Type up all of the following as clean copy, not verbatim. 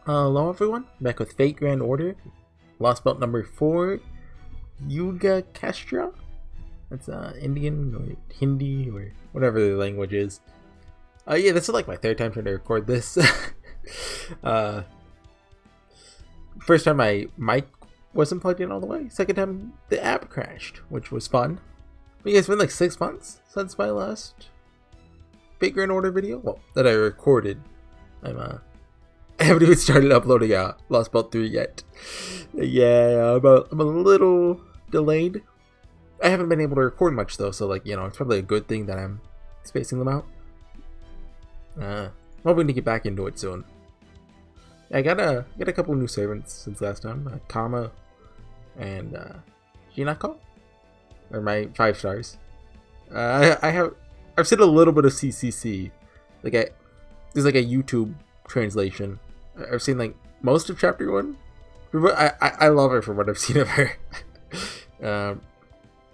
Hello everyone, back with Fate Grand Order, Lostbelt number 4, Yugakhestra. That's Indian or Hindi or whatever the language is. Yeah, this is like my third time trying to record this. First time my mic wasn't plugged in all the way. Second time the app crashed, which was fun. But yeah, it's been like 6 months since my last Fate Grand Order video. Well, that I recorded. I haven't even started uploading Lostbelt 3 yet. Yeah, I'm a little delayed. I haven't been able to record much though, so like, it's probably a good thing that I'm spacing them out. Hoping to get back into it soon. I got a couple new servants since last time. Kama and Jinako are my 5 stars. I've seen a little bit of CCC. There's like a YouTube translation. I've seen like most of chapter 1. I love her for what I've seen of her.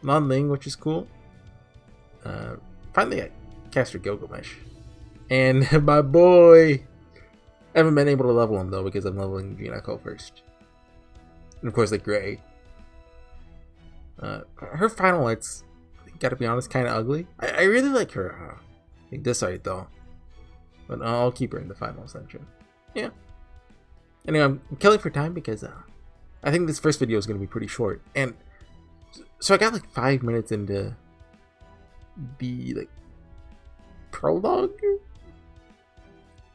Non-Ling, which is cool. Finally I cast her Gilgamesh. And my boy! I haven't been able to level him though because I'm leveling Jinako first. And of course like Gray. Her final art's, gotta be honest, kinda ugly. I really like her this art though. But I'll keep her in the final section. Yeah. Anyway, I'm killing for time because I think this first video is going to be pretty short. And so I got like 5 minutes into the prologue?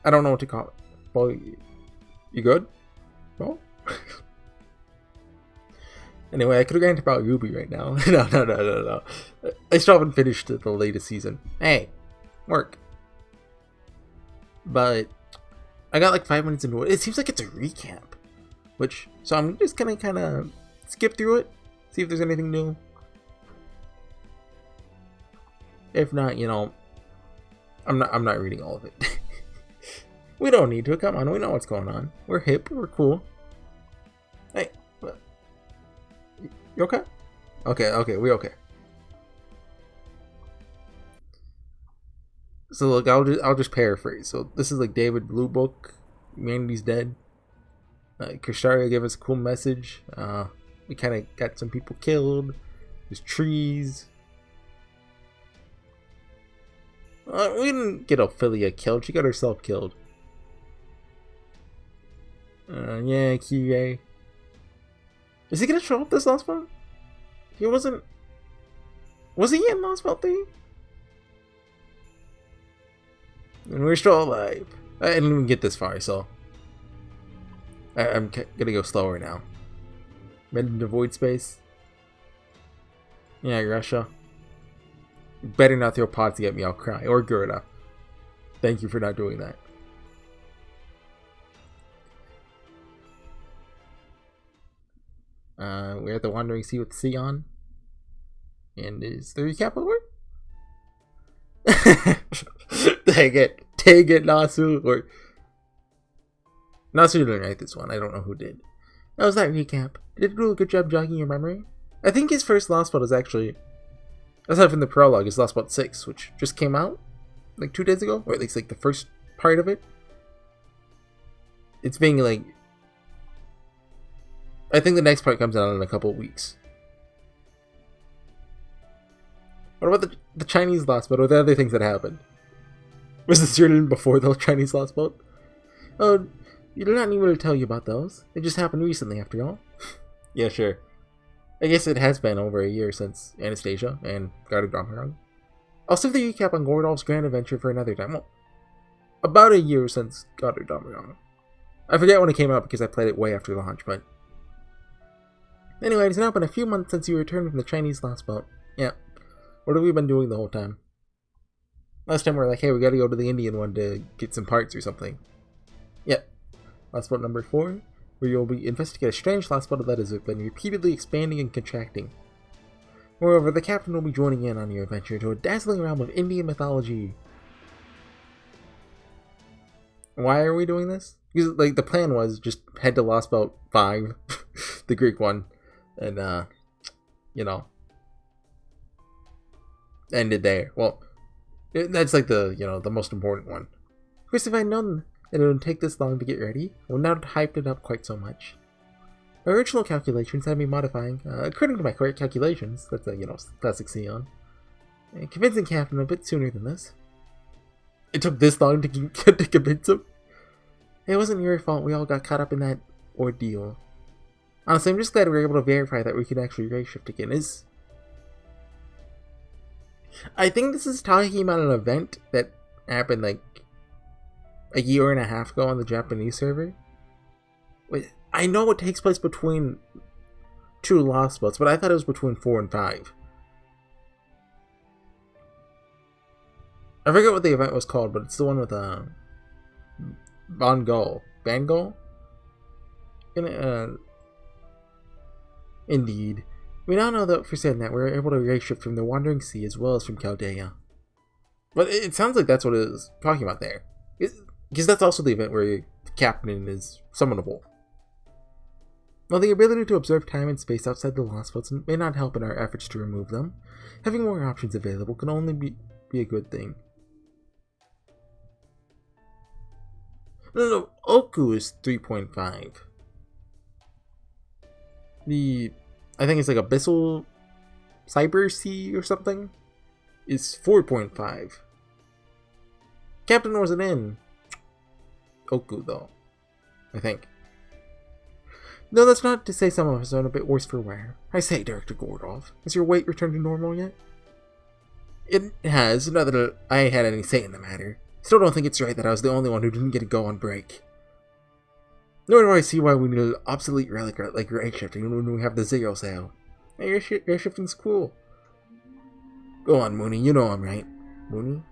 I don't know what to call it. Well, you good? No? Anyway, I could have gone about Ruby right now. No. I still haven't finished the latest season. Hey, work. But I got like 5 minutes into it. It seems like it's a recap, so I'm just gonna kind of skip through it, see if there's anything new. If not, I'm not reading all of it. We don't need to. Come on, we know what's going on. We're hip. We're cool. Hey, you okay? Okay, we okay. So look, I'll just paraphrase. So this is like David Blue Book. Humanity's dead. Krisharia gave us a cool message. We kind of got some people killed. There's trees. We didn't get Ophelia killed. She got herself killed. Yeah, Kirie. Is he gonna show up this last one? He wasn't. Was he in Lostbelt 3? And we're still alive. I didn't even get this far, so I'm gonna go slower now. Bend into void space. Yeah, Russia. You better not throw pots at me, I'll cry. Or Gerda. Thank you for not doing that. We're at the Wandering Sea with Sion. And is the recap over? Dang it, Nasu. Or Nasu didn't write this one. I don't know who did. That was that recap. Did it do a good job jogging your memory? I think his first Lostbelt is actually, aside from the prologue, is Lostbelt 6, which just came out like 2 days ago, or at least like the first part of it. It's being like, I think the next part comes out in a couple of weeks. What about the Chinese Lostbelt or the other things that happened? Was this written before the Chinese Lostbelt? Oh, you do not need me to tell you about those. They just happened recently, after all. Yeah, sure. I guess it has been over a year since Anastasia and God of Damarang. I'll save the recap on Gordolf's grand adventure for another time. Well, about a year since God of Damarang. I forget when it came out because I played it way after launch, but anyway, it's now been a few months since you returned from the Chinese Lostbelt. Yeah. What have we been doing the whole time? Last time we were like, hey, we gotta go to the Indian one to get some parts or something. Yep. Lostbelt number 4, where you'll investigate a strange Lostbelt that has been repeatedly expanding and contracting. Moreover, the captain will be joining in on your adventure to a dazzling realm of Indian mythology. Why are we doing this? Because like the plan was just head to Lostbelt 5, the Greek one, and ended there. Well, that's like the the most important one. Of course, if I'd known that it would take this long to get ready, I would not have hyped it up quite so much. My original calculations had me modifying, according to my correct calculations, that's a, classic Xeon, convincing Captain a bit sooner than this. It took this long to convince him? It wasn't your fault we all got caught up in that ordeal. Honestly, I'm just glad we were able to verify that we could actually race shift again. I think this is talking about an event that happened like a year and a half ago on the Japanese server. Wait, I know it takes place between 2 Lostbelts, but I thought it was between 4 and 5. I forget what the event was called, but it's the one with Bangol. Indeed. We now know that for certain that we're able to race shift from the Wandering Sea as well as from Chaldea. But it sounds like that's what it is talking about there. Because that's also the event where the captain is summonable. While the ability to observe time and space outside the Lostbelts may not help in our efforts to remove them, having more options available can only be a good thing. No, Oku is 3.5. I think it's like Abyssal Cyber Sea or something, is 4.5. Captain wasn't in Oku though, I think. No, that's not to say some of us are a bit worse for wear. I say, Director Gordov, has your weight returned to normal yet? It has, not that I had any say in the matter. Still don't think it's right that I was the only one who didn't get to go on break. Nor do I see why we need an obsolete relic like race shifting when we have the Zero sale. Hey, your shifting's cool. Go on, Mooney, you know I'm right. Mooney?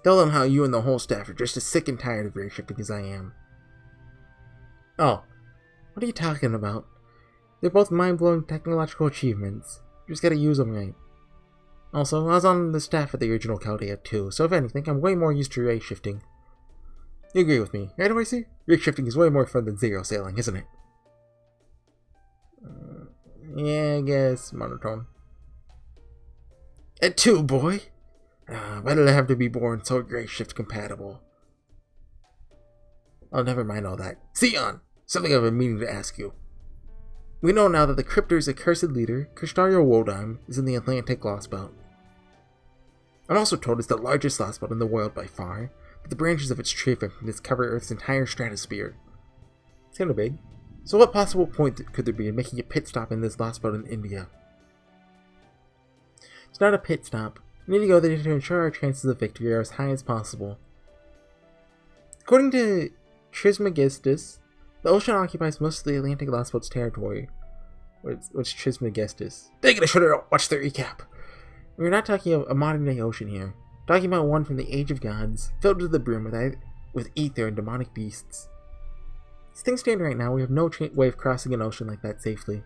Tell them how you and the whole staff are just as sick and tired of race shifting as I am. Oh, what are you talking about? They're both mind-blowing technological achievements. You just gotta use them right. Also, I was on the staff at the original Chaldea too, so if anything, I'm way more used to race shifting. You agree with me, right, Horsey? Race shifting is way more fun than zero sailing, isn't it? Yeah, I guess. Monotone. At 2, boy! Why did I have to be born so race shift compatible? Oh, never mind all that. Xeon! Something I've been meaning to ask you. We know now that the Cryptor's accursed leader, Krishtario Wodam, is in the Atlantic Lostbelt. I'm also told it's the largest Lostbelt in the world by far, but the branches of its tree family cover Earth's entire stratosphere. It's kinda big. So what possible point could there be in making a pit stop in this Lostbelt in India? It's not a pit stop. We need to go there to ensure our chances of victory are as high as possible. According to Trismegistus, the ocean occupies most of the Atlantic Lostbelt's territory. What's Trismegistus? Dang it, I should have watched the recap! We're not talking about a modern-day ocean here. We're talking about one from the Age of Gods, filled to the brim with ether and demonic beasts. As things stand right now, we have no way of crossing an ocean like that safely.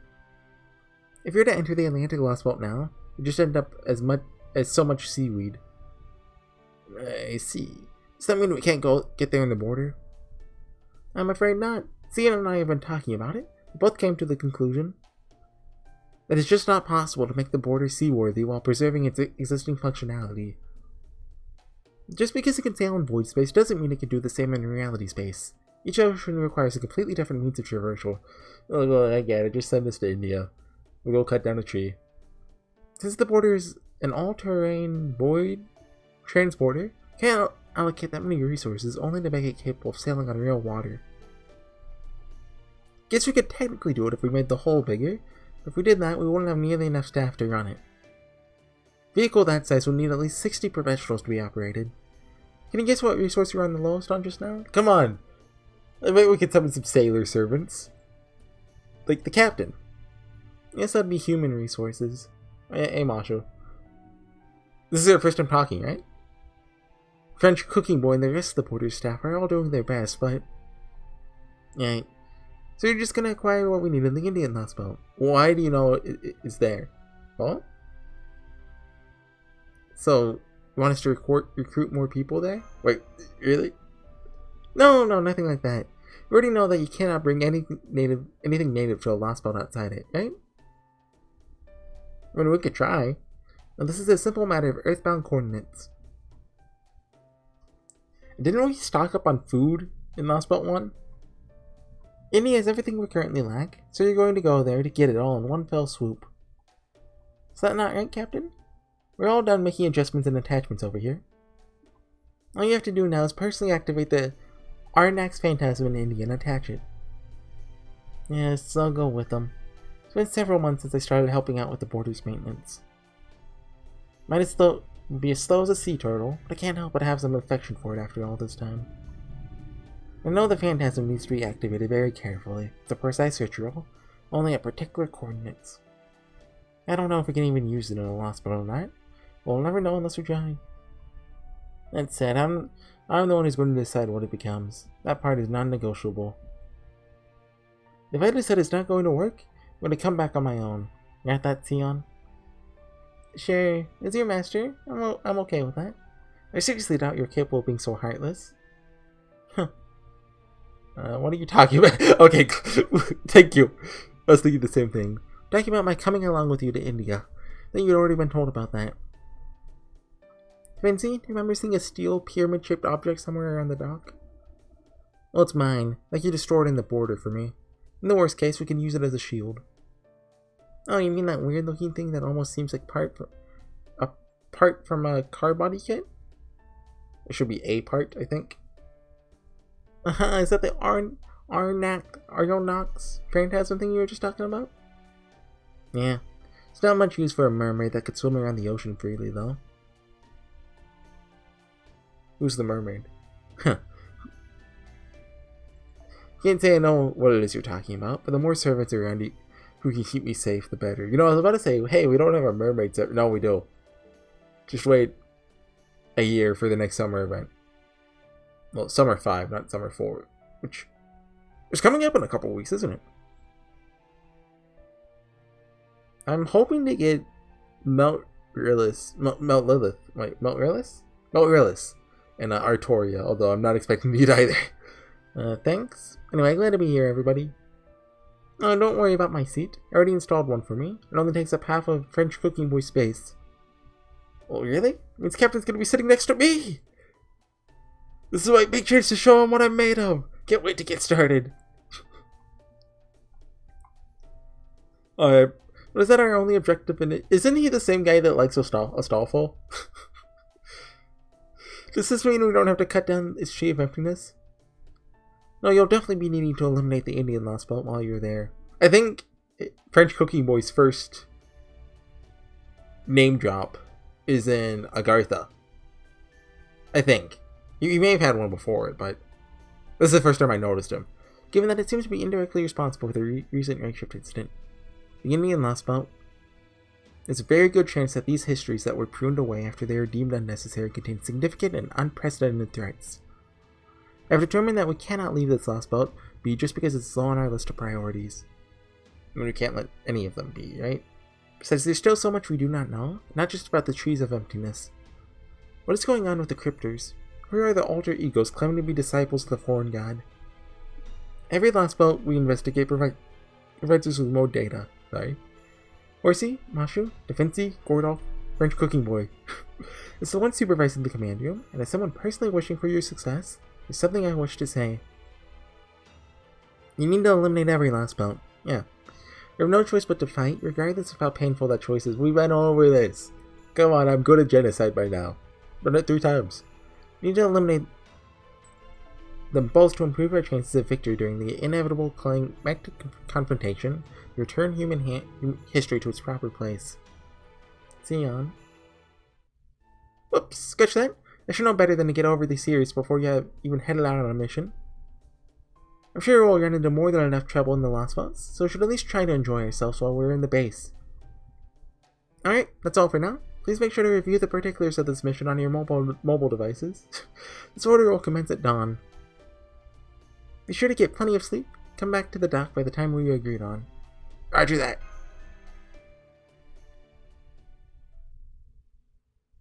If you're to enter the Atlantic Lostbelt now, you just end up as so much seaweed. I see. Does that mean we can't get there in the border? I'm afraid not. Xeon and I have been talking about it. We both came to the conclusion that it's just not possible to make the border seaworthy while preserving its existing functionality. Just because it can sail in void space doesn't mean it can do the same in reality space. Each ocean requires a completely different means of traversal. Oh, I get it. Just send this to India. We'll go cut down a tree. Since the border is an all-terrain void transporter, can't allocate that many resources only to make it capable of sailing on real water. Guess we could technically do it if we made the hull bigger, but if we did that, we wouldn't have nearly enough staff to run it. A vehicle that size would need at least 60 professionals to be operated. Can you guess what resource we're on the lowest on just now? Come on! I bet we could summon some sailor servants. Like the captain. Yes, that'd be human resources. Hey, Macho. This is our first time talking, right? French Cooking Boy and the rest of the porter's staff are all doing their best, but... Yeah. So you're just gonna acquire what we need in the Indian Lostbelt. Why do you know it is there? What? So, you want us to recruit more people there? Wait, really? No, nothing like that. You already know that you cannot bring anything native to a Lostbelt outside it, right? I mean, we could try. Now, this is a simple matter of earthbound coordinates. Didn't we stock up on food in Lostbelt 1? India has everything we currently lack, so you're going to go there to get it all in one fell swoop. Is that not right, Captain? We're all done making adjustments and attachments over here. All you have to do now is personally activate the Arnax Phantasm in India and attach it. Yes, I'll go with them. It's been several months since I started helping out with the border's maintenance. Might be as slow as a sea turtle, but I can't help but have some affection for it after all this time. I know the Phantasm needs to be activated very carefully, with a precise ritual, only at particular coordinates. I don't know if we can even use it in a Lostbelt or not. We'll never know unless we try. That said, I'm the one who's going to decide what it becomes. That part is non-negotiable. If I decide it's not going to work, I'm going to come back on my own. Got that, Sion? Sure, as your master, I'm okay with that. I seriously doubt you're capable of being so heartless. Huh. What are you talking about? Okay, thank you. I was thinking the same thing. Talking about my coming along with you to India. I think you'd already been told about that. Vinci, do you remember seeing a steel pyramid-shaped object somewhere around the dock? Well, it's mine. Like you just stored it in the border for me. In the worst case, we can use it as a shield. Oh, you mean that weird-looking thing that almost seems like part from a car body kit? It should be a part, I think. Is that the Argonax Phantasm thing you were just talking about? Yeah. It's not much use for a mermaid that could swim around the ocean freely, though. Who's the mermaid? Huh. Can't say I know what it is you're talking about, but the more servants around you who can keep me safe, the better. You know, I was about to say, hey, we don't have a mermaid servant. No, we do. Just wait a year for the next summer event. Well, summer 5, not summer 4, which is coming up in a couple weeks, isn't it? I'm hoping to get Melt Lilith and Artoria, although I'm not expecting to get either. Thanks. Anyway, glad to be here, everybody. Oh, don't worry about my seat. I already installed one for me. It only takes up half of French Cooking Boy space. Oh, really? It means Captain's gonna be sitting next to me! This is my big chance to show him what I'm made of! Can't wait to get started! Alright, but is that our only objective in it? Isn't he the same guy that likes Astolfo? Does this mean we don't have to cut down its tree of emptiness? No, you'll definitely be needing to eliminate the Indian Lostbelt while you're there. I think French Cooking Boy's first name drop is in Agartha. I think. You may have had one before it, but this is the first time I noticed him. Given that it seems to be indirectly responsible for the recent Rakeshift incident, the Indian Lostbelt, there's a very good chance that these histories that were pruned away after they were deemed unnecessary contain significant and unprecedented threats. I've determined that we cannot leave this Lostbelt be just because it's low on our list of priorities. I mean, we can't let any of them be, right? Besides, there's still so much we do not know, not just about the trees of emptiness. What is going on with the cryptors? Who are the alter egos claiming to be disciples of the foreign god? Every Lostbelt we investigate provides us with more data. Sorry. Horsey, Mashu, Defensi, Gordolf, French Cooking Boy. As the one supervising the command room, and as someone personally wishing for your success, there's something I wish to say. You need to eliminate every Lostbelt. Yeah. You have no choice but to fight, regardless of how painful that choice is. We went all over this. Come on, I'm good at genocide by now. Done it 3 times. You need to eliminate them both to improve our chances of victory during the inevitable climactic confrontation, return human history to its proper place. Sion. Whoops, sketch that. I should know better than to get over the series before you have even headed out on a mission. I'm sure we'll run into more than enough trouble in the Lostbelt, so we should at least try to enjoy ourselves while we're in the base. Alright, that's all for now. Please make sure to review the particulars of this mission on your mobile devices. This order will commence at dawn. Be sure to get plenty of sleep. Come back to the dock by the time we agreed on. Roger that.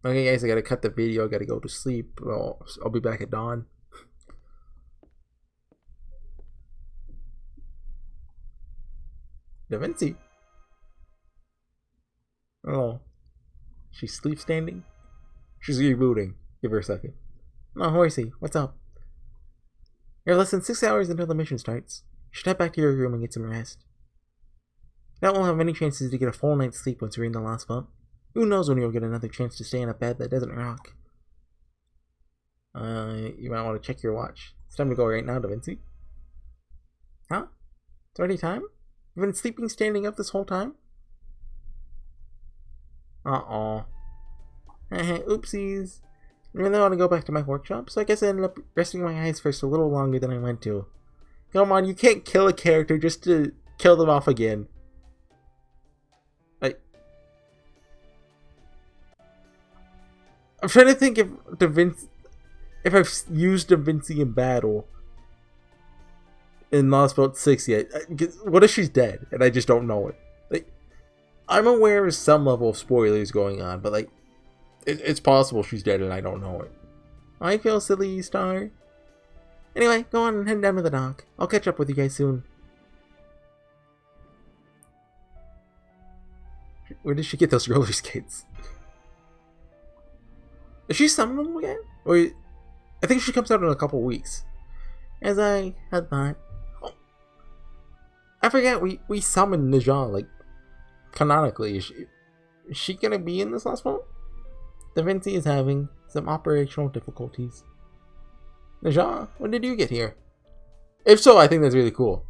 Okay guys, I gotta cut the video, I gotta go to sleep. Well, I'll be back at dawn. Da Vinci. Oh. She's sleep standing? She's rebooting. Give her a second. Oh, Horsey, what's up? You're less than 6 hours until the mission starts. You should head back to your room and get some rest. That won't have many chances to get a full night's sleep once you're in the Lostbelt. Who knows when you'll get another chance to stay in a bed that doesn't rock. You might want to check your watch. It's time to go right now, Da Vinci. Huh? It's already time? You've been sleeping standing up this whole time? Uh-oh. Oopsies. I really want to go back to my workshop, so I guess I ended up resting my eyes first a little longer than I went to. Come on, you can't kill a character just to kill them off again. I'm trying to think if I've used Da Vinci in battle in Lostbelt 6 yet. What if she's dead and I just don't know it? Like, I'm aware of some level of spoilers going on, but like, it's possible she's dead and I don't know it. I feel silly, Star. Anyway, go on and head down to the dock. I'll catch up with you guys soon. Where did she get those roller skates? Is she summonable again? Or I think she comes out in a couple weeks. As I had thought. Oh, I forget we summoned Najah, like, canonically. Is she gonna be in this last one? Da Vinci is having some operational difficulties. Najah, when did you get here? If so, I think that's really cool.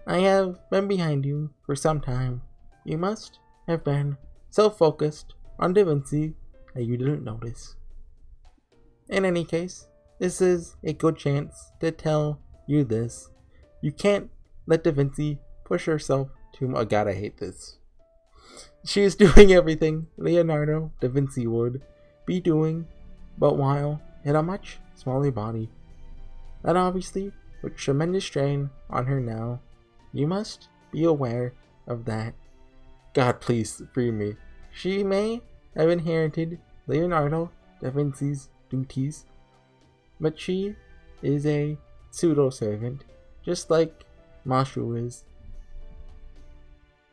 I have been behind you for some time. You must have been so focused on Da Vinci that you didn't notice. In any case, this is a good chance to tell you this. You can't let Da Vinci push herself too much. Oh god, I hate this. She is doing everything Leonardo da Vinci would be doing, but while in a much smaller body. That obviously puts tremendous strain on her now. You must be aware of that. God, please free me. She may have inherited Leonardo da Vinci's duties, but she is a pseudo-servant, just like Mashu is.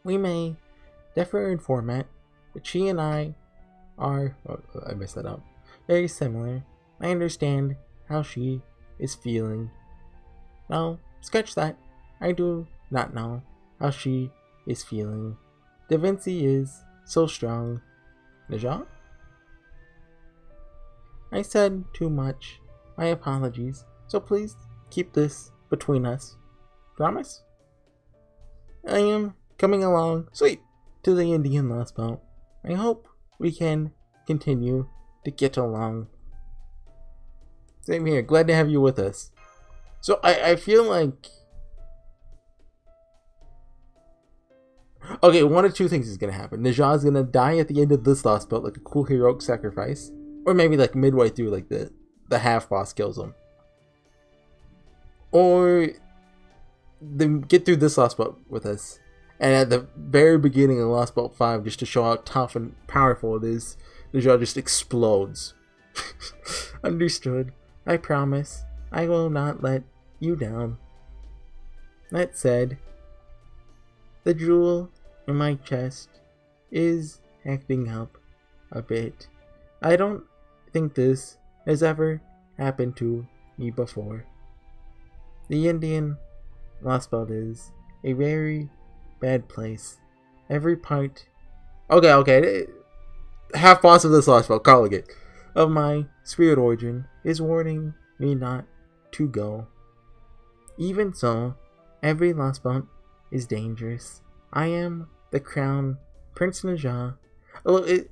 We may differ in format, but she and I are, I messed that up, very similar. I understand how she is feeling. No, scratch that. I do not know how she is feeling. Da Vinci is so strong. Najah? I said too much. My apologies. So please keep this between us. Promise? I am coming along sweet to the Indian Lostbelt. I hope we can continue to get along. Same here. Glad to have you with us. So I feel like... Okay, one of two things is going to happen. Najah's going to die at the end of this Lostbelt like a cool heroic sacrifice. Or maybe like midway through, like the half boss kills him. Or they get through this Lostbelt with us. And at the very beginning of Lostbelt 5, just to show how tough and powerful it is, Najah just explodes. Understood. I promise. I will not let you down. That said, the jewel in my chest is acting up a bit. I don't think this has ever happened to me before. The Indian Lostbelt is a very bad place. Every part... Okay. Half boss of this Lostbelt, calling it. Of my spirit origin is warning me not to go. Even so, every Lostbelt is dangerous. I am the crown Prince Najah. Oh, is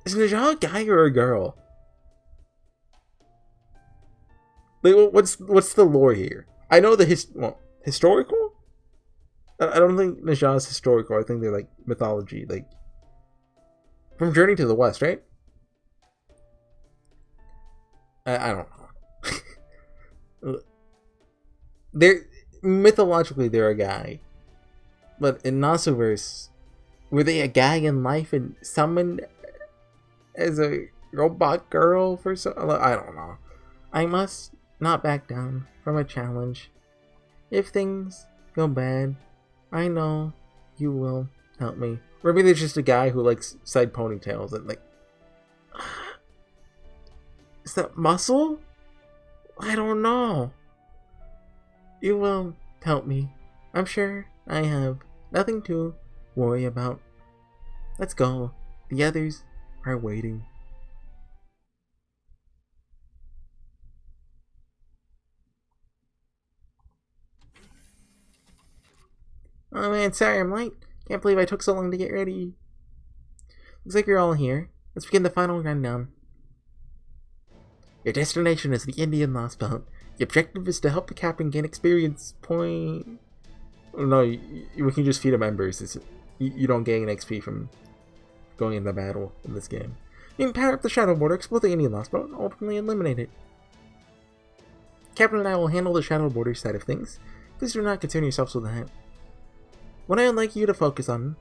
Najah a guy or a girl? Like, what's the lore here? I know the historical? I don't think Najah is historical. I think they're like mythology, like from Journey to the West, right? I don't know. They're mythologically they're a guy, but in Nasuverse, were they a guy in life and summoned as a robot girl for some? I don't know. I must not back down from a challenge. If things go bad, I know you will help me. Or maybe there's just a guy who likes side ponytails and like Is that muscle? I don't know. You will help me. I'm sure I have nothing to worry about. Let's go. The others are waiting. Oh man, sorry I'm late. Can't believe I took so long to get ready. Looks like you're all here. Let's begin the final rundown. Your destination is the Indian Lostbelt. The objective is to help the captain gain experience point. Oh, no, we can just feed him members. You don't gain XP from going into battle in this game. You can power up the Shadow Border, explore the Indian Lostbelt, and ultimately eliminate it. Captain and I will handle the Shadow Border side of things. Please do not concern yourselves with that. What I would like you to focus on,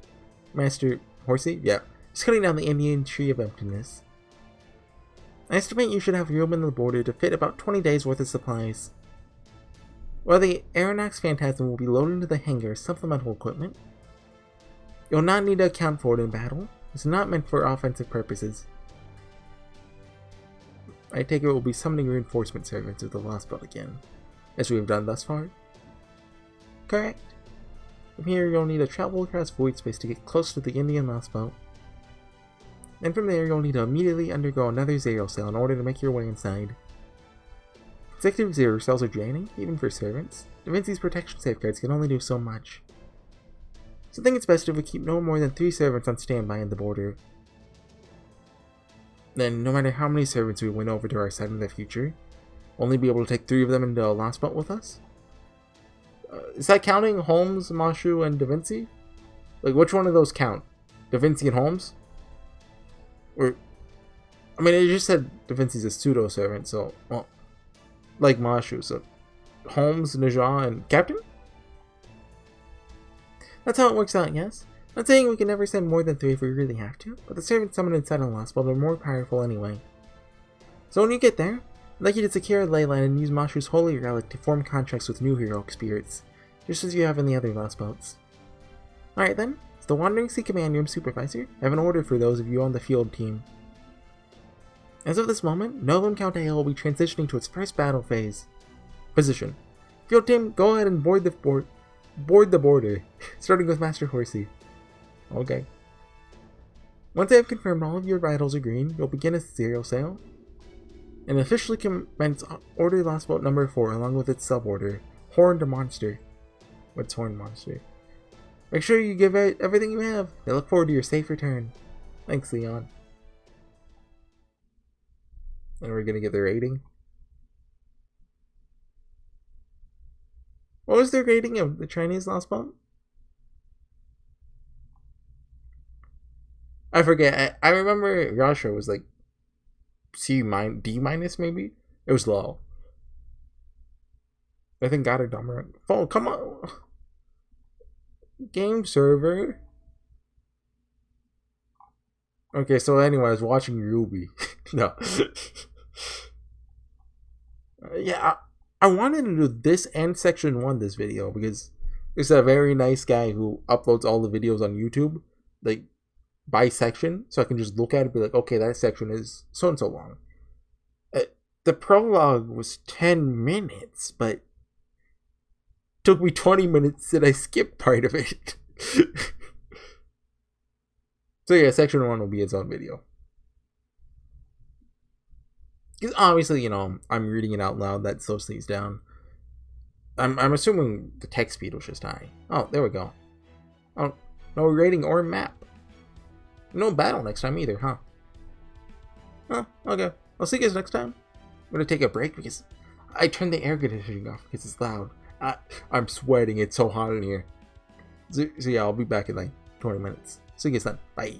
Master Horsey, is cutting down the Indian Tree of Emptiness. I estimate you should have room in the border to fit about 20 days worth of supplies. While the Aeronax Phantasm will be loaded into the hangar as supplemental equipment, you'll not need to account for it in battle. It's not meant for offensive purposes. I take it we'll be summoning reinforcement servants of the Lostbelt again, as we have done thus far. Correct. From here you'll need to travel across void space to get close to the Indian Lostbelt. And from there you'll need to immediately undergo another zero cell in order to make your way inside. Consecutive zero cells are draining, even for servants. Da Vinci's protection safeguards can only do so much. So I think it's best if we keep no more than 3 servants on standby in the border. Then, no matter how many servants we win over to our side in the future, we'll only be able to take 3 of them into a Lostbelt with us? Is that counting Holmes, Mashu, and Da Vinci? Like, which one of those count? Da Vinci and Holmes? Or, I mean, it just said Da Vinci's a pseudo-servant, so, well, like Mashu, so Holmes, Najah, and Captain? That's how it works out, yes? Not saying we can never send more than 3 if we really have to, but the servants summoned inside a Lostbelt are more powerful anyway. So when you get there, I'd like you to secure a ley line and use Mashu's holy relic to form contracts with new heroic spirits, just as you have in the other Lostbelts. Alright then, as the Wandering Sea Command Room Supervisor, I have an order for those of you on the field team. As of this moment, Novum Chaldea will be transitioning to its first battle phase. Position. Field team, go ahead and board the border, starting with Master Horsey. Okay. Once I have confirmed all of your vitals are green, you'll begin a zero sale, and officially commence Order Lostbelt number 4 along with its suborder, Horned Monster. What's Horned Monster? Make sure you give it everything you have. I look forward to your safe return. Thanks, Leon. And we're gonna get the rating. What was the rating of the Chinese Lostbelt? I forget. I remember Russia was like D minus maybe. It was low. I think got it dumber. Oh, come on. Game server. Okay, so anyway, I was watching Ruby. No. Yeah, I wanted to do this and section 1 this video because there's a very nice guy who uploads all the videos on YouTube, like by section, so I can just look at it and be like, okay, that section is so and so long. The prologue was 10 minutes, but took me 20 minutes and I skipped part of it. So yeah, section 1 will be its own video. Because obviously, you know, I'm reading it out loud, that slows things down. I'm assuming the text speed was just high. Oh, there we go. Oh, no rating or map. No battle next time either, huh? Oh, okay. I'll see you guys next time. I'm gonna take a break because I turned the air conditioning off because it's loud. I'm sweating, it's so hot in here. So yeah, I'll be back in like 20 minutes. See you guys then. Bye.